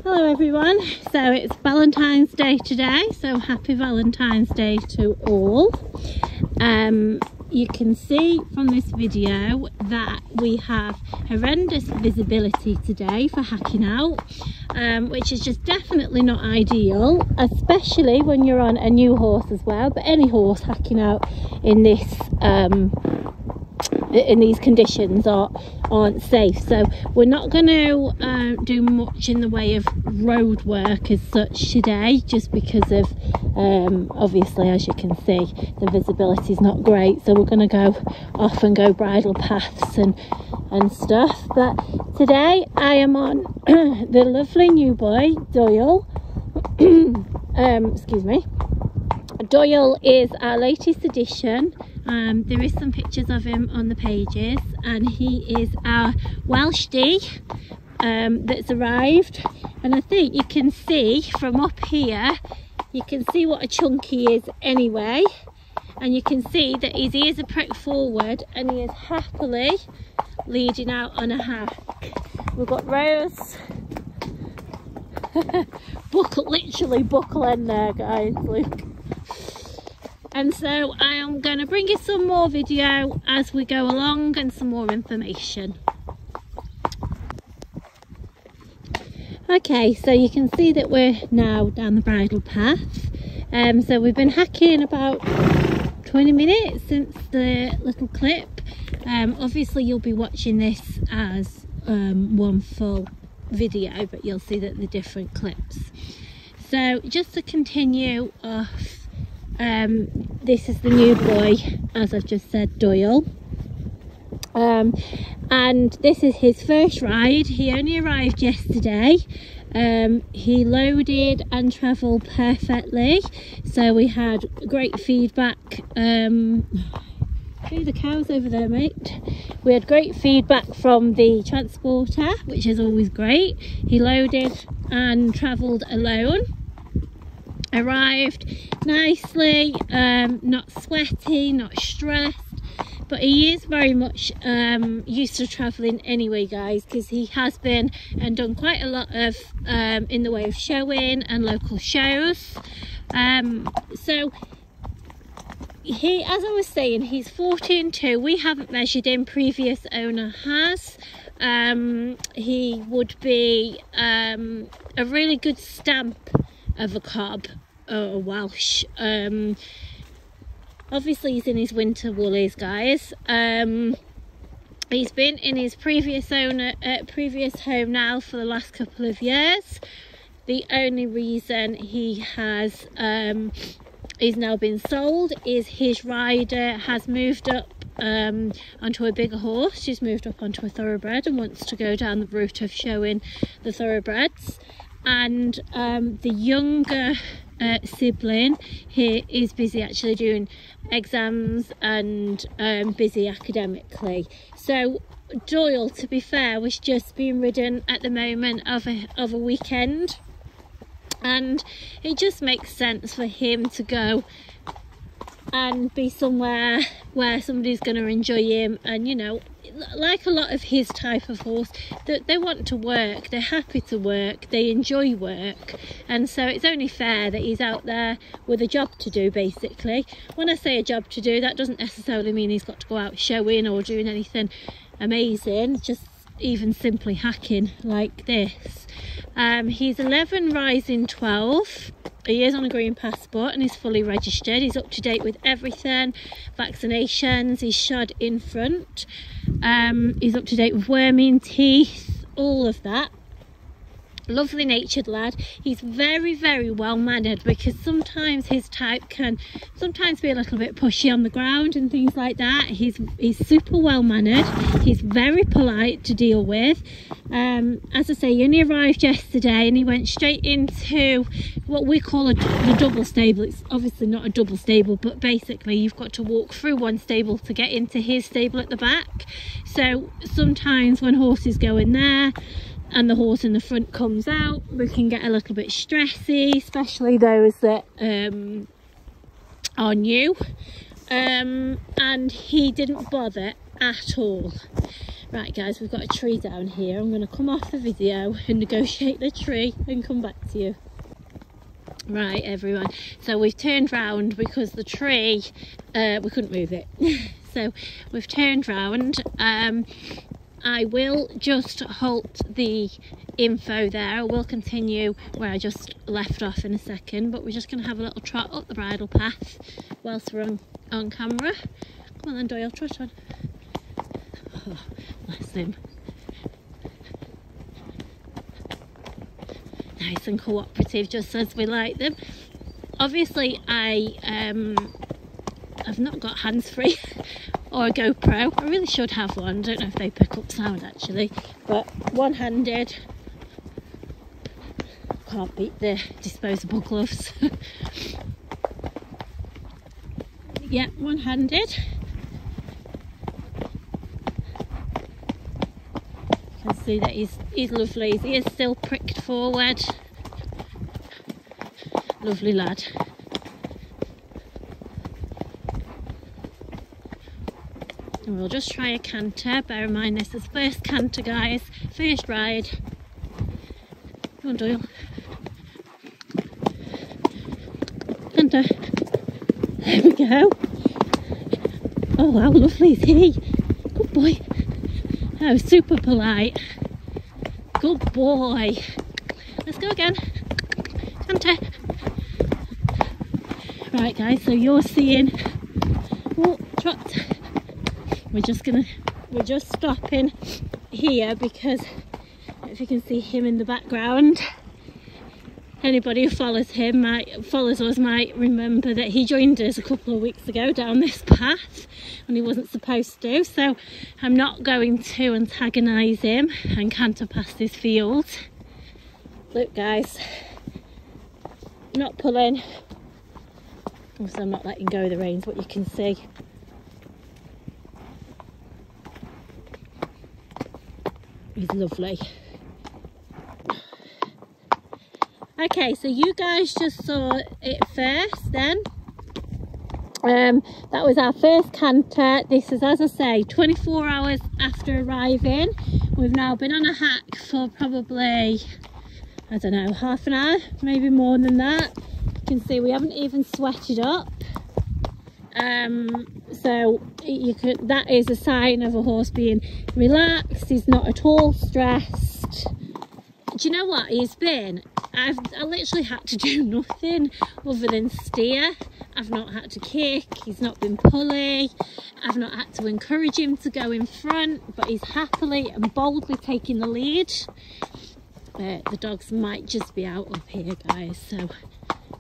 Hello everyone, so it's Valentine's Day today, so happy Valentine's Day to all. You can see from this video that we have horrendous visibility today for hacking out, which is just definitely not ideal, especially when you're on a new horse as well, but any horse hacking out in this in these conditions aren't safe. So we're not going to do much in the way of road work as such today, just because of obviously, as you can see, the visibility is not great. So we're going to go off and go bridle paths and stuff. But today I am on the lovely new boy Doyle. Excuse me. Doyle is our latest addition. There is some pictures of him on the pages, and he is our Welsh D that's arrived. And I think you can see from up here, you can see what a chunk he is anyway, and you can see that his ears are pricked forward and he is happily leading out on a hack. We've got Rose. Literally buckle in there, guys, look. And so I am going to bring you some more video as we go along and some more information. Okay, so you can see that we're now down the bridle path. So we've been hacking about 20 minutes since the little clip. Obviously you'll be watching this as one full video, but you'll see that the different clips. So just to continue off, this is the new boy, as I've just said, Doyle, and this is his first ride. He only arrived yesterday. He loaded and travelled perfectly, so we had great feedback. See the cows over there, mate. We had great feedback from the transporter, which is always great. He loaded and travelled alone. Arrived nicely, not sweaty, not stressed, but he is very much used to travelling anyway, guys, because he has been and done quite a lot of in the way of showing and local shows. So he, as I was saying, he's 14.2. We haven't measured him, previous owner has. He would be a really good stamp of a cob or a Welsh. Obviously he's in his winter woolies, guys. He's been in his previous home now for the last couple of years. The only reason he has he's now been sold is his rider has moved up onto a bigger horse. She's moved up onto a thoroughbred and wants to go down the route of showing the thoroughbreds. And the younger sibling here is busy actually doing exams and busy academically. So Doyle, to be fair, was just being ridden at the moment of a weekend, and it just makes sense for him to go and be somewhere where somebody's going to enjoy him. And you know, like a lot of his type of horse, that they want to work, they're happy to work, they enjoy work, and so it's only fair that he's out there with a job to do, basically. When I say a job to do, that doesn't necessarily mean he's got to go out showing or doing anything amazing, just even simply hacking like this. He's 11 rising 12. He is on a green passport and he's fully registered. He's up to date with everything, vaccinations, he's shod in front, he's up to date with worming, teeth, all of that. Lovely natured lad. He's very, very well mannered, because sometimes his type can sometimes be a little bit pushy on the ground and things like that. He's super well mannered. He's very polite to deal with. As I say, he only arrived yesterday and he went straight into what we call the double stable. It's obviously not a double stable, but basically you've got to walk through one stable to get into his stable at the back. So sometimes when horses go in there and the horse in the front comes out, we can get a little bit stressy, especially those that are new. And he didn't bother at all. Right guys, we've got a tree down here. I'm going to come off the video and negotiate the tree and come back to you. Right everyone, so we've turned round because the tree, we couldn't move it. So we've turned round. I will just halt the info there. We'll continue where I just left off in a second, but we're just going to have a little trot up the bridle path whilst we're on camera. Come on then Doyle, trot on. Oh, bless him. Nice and cooperative, just as we like them. Obviously I've not got hands-free or a GoPro. I really should have one. I don't know if they pick up sound actually, but one-handed. Can't beat the disposable gloves. Yeah, one-handed. You can see that he's lovely. He is still pricked forward. Lovely lad. And we'll just try a canter. Bear in mind this is first canter guys, first ride. Come on Doyle. Canter. There we go. Oh, how lovely is he? Good boy. Oh, super polite. Good boy. Let's go again. Canter. Right guys, so you're seeing, oh, trot. We're just stopping here because if you can see him in the background, anybody who follows us might remember that he joined us a couple of weeks ago down this path and he wasn't supposed to, so I'm not going to antagonise him and canter past his field. Look guys, not pulling, also I'm not letting go of the reins, what you can see. He's lovely. Okay, so you guys just saw it first then. That was our first canter. This is, as I say, 24 hours after arriving. We've now been on a hack for probably, I don't know, half an hour, maybe more than that. You can see we haven't even sweated up. So that is a sign of a horse being relaxed. He's not at all stressed. Do you know what he's been? I literally had to do nothing other than steer. I've not had to kick, he's not been pulley, I've not had to encourage him to go in front, but he's happily and boldly taking the lead. The dogs might just be out up here guys, so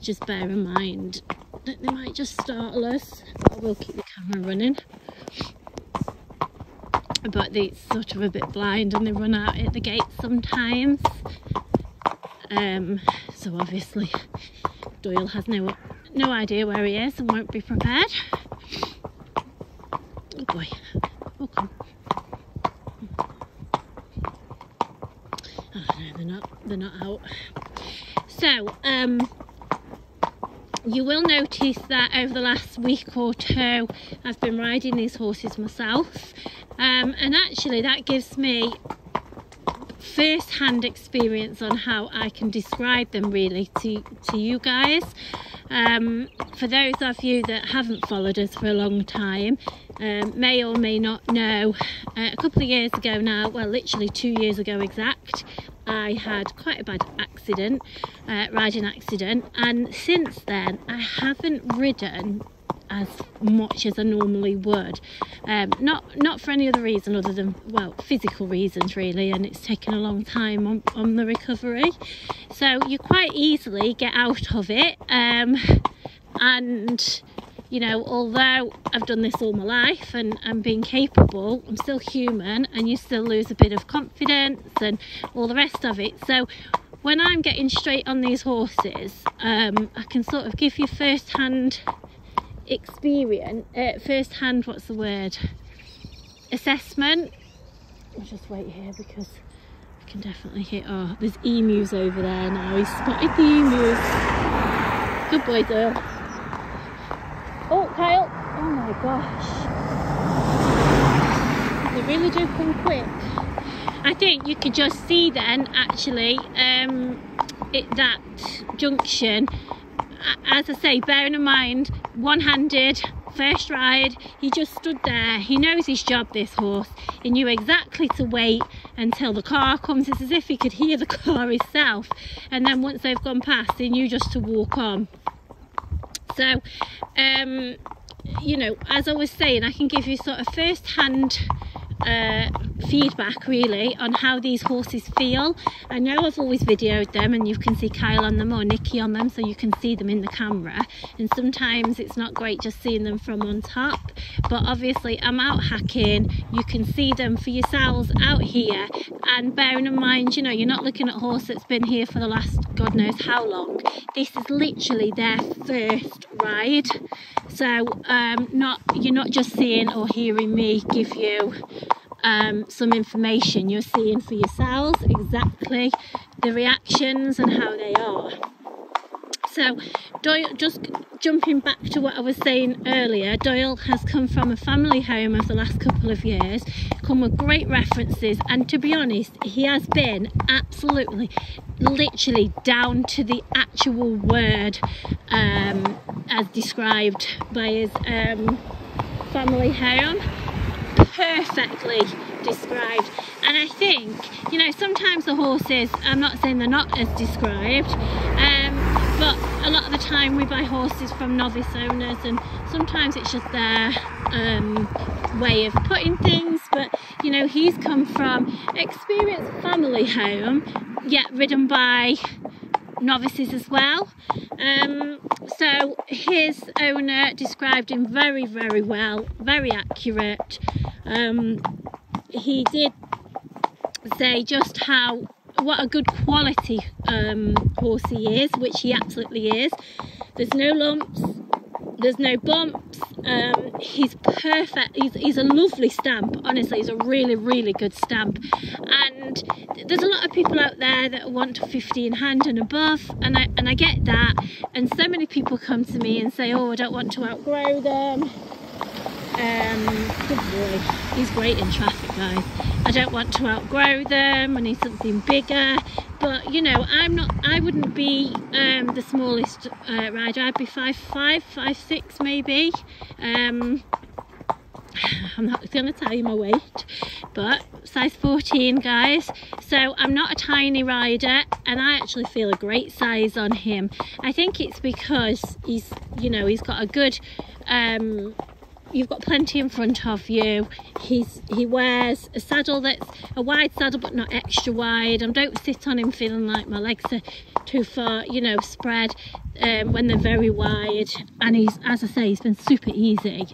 just bear in mind that they might just startle us, but I will keep the camera running. But they're sort of a bit blind and they run out at the gates sometimes. So obviously Doyle has no idea where he is and won't be prepared. Oh boy, oh come. Oh no, they're not out. So you will notice that over the last week or two I've been riding these horses myself, and actually that gives me first-hand experience on how I can describe them really to you guys. For those of you that haven't followed us for a long time, may or may not know, a couple of years ago now, well literally 2 years ago exact, I had quite a bad accident, riding accident, and since then I haven't ridden as much as I normally would, not for any other reason other than, well, physical reasons really, and it's taken a long time on the recovery, so you quite easily get out of it, and you know, although I've done this all my life and being capable, I'm still human and you still lose a bit of confidence and all the rest of it. So when I'm getting straight on these horses, I can sort of give you first-hand experience, first-hand, what's the word, assessment. I'll just wait here because I can definitely hear, oh, there's emus over there now. He's spotted the emus. Good boy, Doyle. Oh, Kyle. Oh my gosh. they really do come quick. I think you could just see then actually at that junction, as I say, bearing in mind, one-handed, first ride, he just stood there. He knows his job, this horse. He knew exactly to wait until the car comes. It's as if he could hear the car himself, and then once they've gone past, he knew just to walk on. So you know, as I was saying, I can give you sort of first-hand feedback really on how these horses feel. I know I've always videoed them and you can see Kyle on them or Nikki on them, so you can see them in the camera, and sometimes it's not great just seeing them from on top, but obviously I'm out hacking, you can see them for yourselves out here. And bearing in mind, you know, you're not looking at a horse that's been here for the last God knows how long. This is literally their first ride, so you're not just seeing or hearing me give you some information. You're seeing for yourselves exactly the reactions and how they are. So Doyle, just jumping back to what I was saying earlier, Doyle has come from a family home of the last couple of years, come with great references, and to be honest, he has been absolutely, literally down to the actual word as described by his family home. Perfectly described. And I think, you know, sometimes the horses, I'm not saying they're not as described, but a lot of the time we buy horses from novice owners, and sometimes it's just their way of putting things. But you know, he's come from experienced family home, yet ridden by novices as well. So his owner described him very, very well, very accurate. He did say just what a good quality horse he is, which he absolutely is. There's no lumps, there's no bumps, he's perfect, he's a lovely stamp, honestly. He's a really, really good stamp. And there's a lot of people out there that want 15 hand and above, and I get that, and so many people come to me and say, oh, I don't want to outgrow them. Good boy, he's great in traffic, guys. I don't want to outgrow them, I need something bigger. But you know, I wouldn't be the smallest rider. I'd be 5'5", 5'6" maybe. I'm not going to tell you my weight, but size 14, guys. So I'm not a tiny rider, and I actually feel a great size on him. I think it's because he's, you know, he's got a good you've got plenty in front of you. He wears a saddle that's a wide saddle but not extra wide. I don't sit on him feeling like my legs are too far, you know, spread when they're very wide. And he's, as I say, he's been super easy.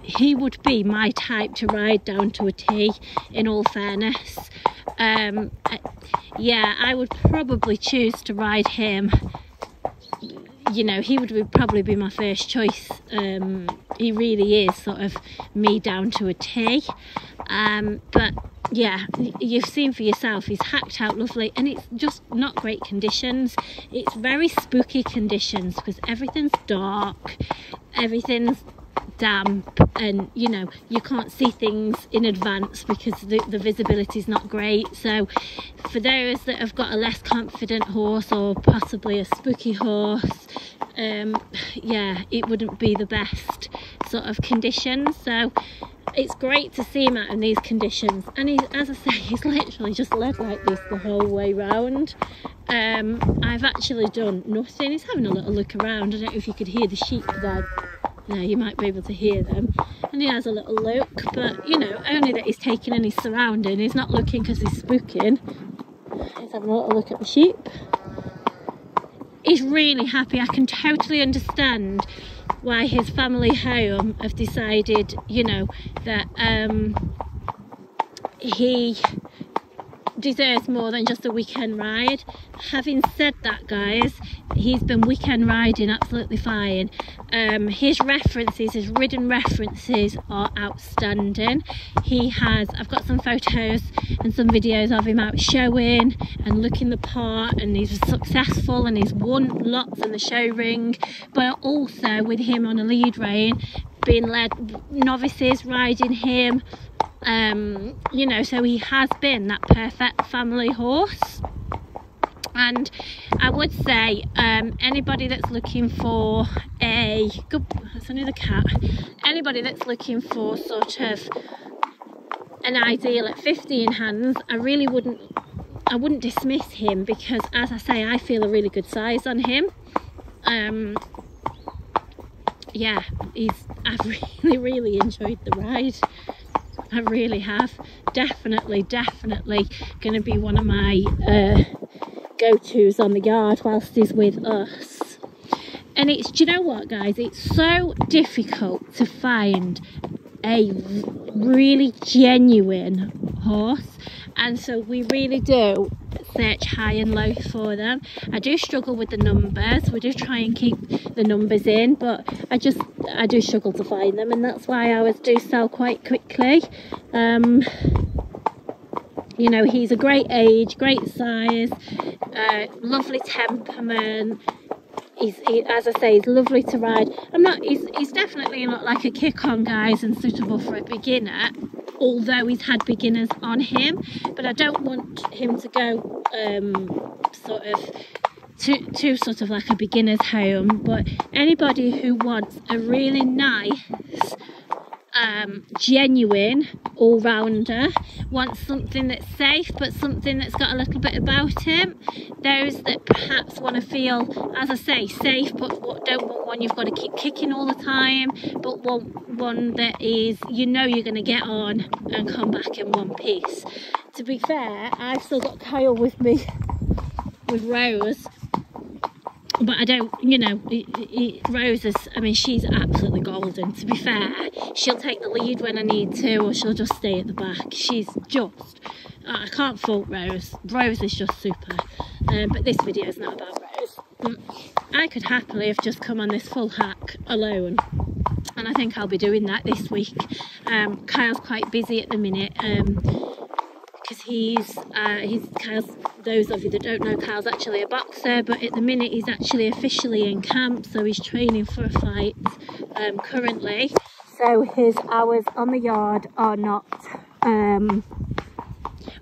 He would be my type to ride down to a T, in all fairness. Yeah, I would probably choose to ride him. You know, he would probably be my first choice. He really is sort of me down to a T. But yeah, you've seen for yourself, he's hacked out lovely, and it's just not great conditions. It's very spooky conditions because everything's dark, everything's damp, and you know, you can't see things in advance because the visibility is not great. So for those that have got a less confident horse, or possibly a spooky horse, yeah, it wouldn't be the best sort of conditions. So it's great to see him out in these conditions, and he's, as I say, he's literally just led like this the whole way round. I've actually done nothing. He's having a little look around. I don't know if you could hear the sheep there. No, you might be able to hear them. And he has a little look, but you know, only that he's taking in his surrounding. He's not looking because he's spooking. He's having a little look at the sheep. He's really happy. I can totally understand why his family home have decided, you know, that he deserves more than just a weekend ride. Having said that, guys, he's been weekend riding absolutely fine. His references, his ridden references are outstanding. He has, I've got some photos and some videos of him out showing and looking the part, and he's successful and he's won lots in the show ring. But also with him on a lead rein, being led, novices riding him, you know, so he has been that perfect family horse. And I would say anybody that's looking for a good, that's another cat, anybody that's looking for sort of an ideal at 15 hands, I wouldn't dismiss him, because as I say, I feel a really good size on him. Yeah, I've really enjoyed the ride. I really have. Definitely going to be one of my go-tos on the yard whilst he's with us. And it's, do you know what, guys, it's so difficult to find a really genuine horse, and so we really do search high and low for them. I do struggle with the numbers. We do try and keep the numbers in, but I do struggle to find them, and that's why ours do sell quite quickly. You know, he's a great age, great size, lovely temperament. As I say, he's lovely to ride. He's definitely not like a kick-on, guys, and suitable for a beginner, although he's had beginners on him. But I don't want him to go sort of to sort of like a beginner's home. But anybody who wants a really nice, genuine all-rounder, wants something that's safe but something that's got a little bit about him, those that perhaps want to feel, as I say, safe, but don't want one you've got to keep kicking all the time, but want one that is, you know, you're going to get on and come back in one piece. To be fair, I've still got Kyle with me with Rose, but I don't, you know, Rose is, I mean, she's absolutely golden. To be fair, she'll take the lead when I need to, or she'll just stay at the back. She's just, I can't fault Rose. Rose is just super. But this video is not about Rose. I could happily have just come on this full hack alone, and I think I'll be doing that this week. Kyle's quite busy at the minute, because Kyle's, those of you that don't know, Kyle's actually a boxer, but at the minute he's actually officially in camp, so he's training for a fight currently. So his hours on the yard are not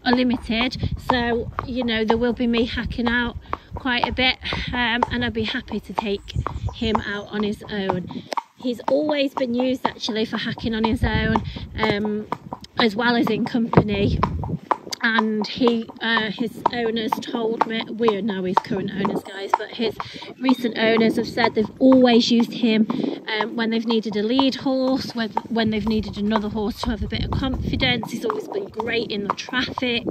are limited, so you know, there will be me hacking out quite a bit, and I'd be happy to take him out on his own. He's always been used actually for hacking on his own, as well as in company. And his owners told me, we are now his current owners, guys, but his recent owners have said they've always used him when they've needed a lead horse, when they've needed another horse to have a bit of confidence. He's always been great in the traffic.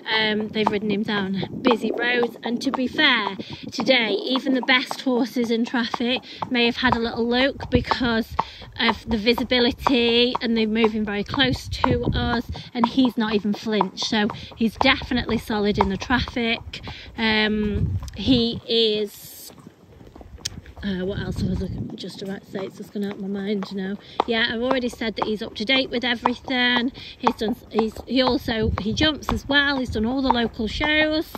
They've ridden him down busy roads, and to be fair, today even the best horses in traffic may have had a little look because of the visibility, and they're moving very close to us, and he's not even flinched. So he's definitely solid in the traffic. He is, what else was I just about to say? It's just gone out of my mind now. Yeah, I've already said that he's up to date with everything. He jumps as well. He's done all the local shows.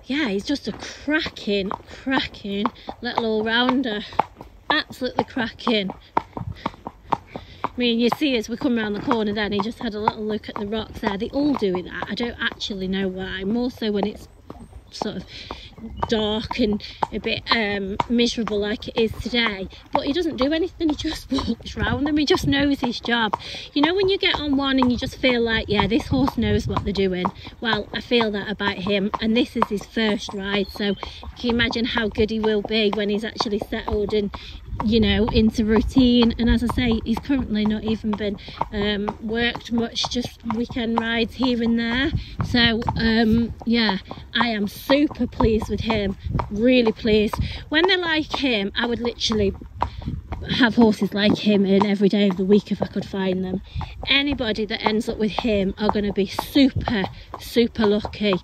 Yeah, he's just a cracking little all-rounder. Absolutely cracking. I mean, you see as we come around the corner then, he just had a little look at the rocks there. They all do that. I don't actually know why. More so when it's sort of dark and a bit miserable like it is today. But he doesn't do anything. He just walks round them. He just knows his job. You know, when you get on one and you just feel like, yeah, this horse knows what they're doing. Well, I feel that about him, and this is his first ride, so can you imagine how good he will be when he's actually settled and, you know, into routine. And as I say, he's currently not even been worked much, just weekend rides here and there. So yeah, I am super pleased with him, really pleased. When they're like him, I would literally have horses like him in every day of the week if I could find them. Anybody that ends up with him are going to be super lucky.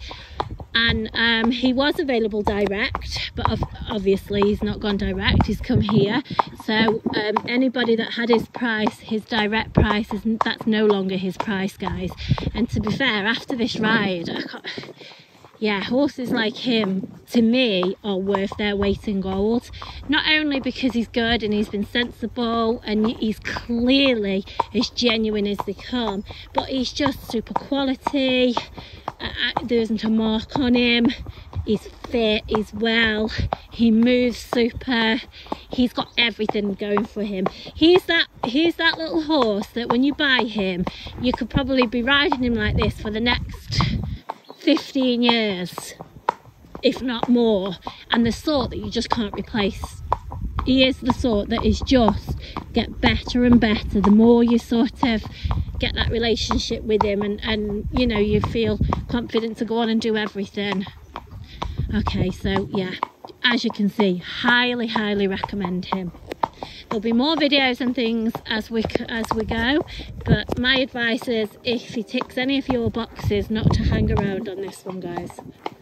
And he was available direct, but obviously he's not gone direct, he's come here. So anybody that had his price, his direct price, that's no longer his price, guys. And to be fair, after this ride, yeah, horses like him, to me, are worth their weight in gold. Not only because he's good and he's been sensible and he's clearly as genuine as they come, but he's just super quality. There isn't a mark on him. He's fit, he's well, he moves super. He's got everything going for him. He's that little horse that when you buy him, you could probably be riding him like this for the next 15 years, if not more, and the sort that you just can't replace. He is the sort that is just get better and better the more you sort of get that relationship with him, and you know, you feel confident to go on and do everything. Okay, so yeah, as you can see, highly recommend him. There'll be more videos and things as we go, but my advice is, if he ticks any of your boxes, not to hang around on this one, guys.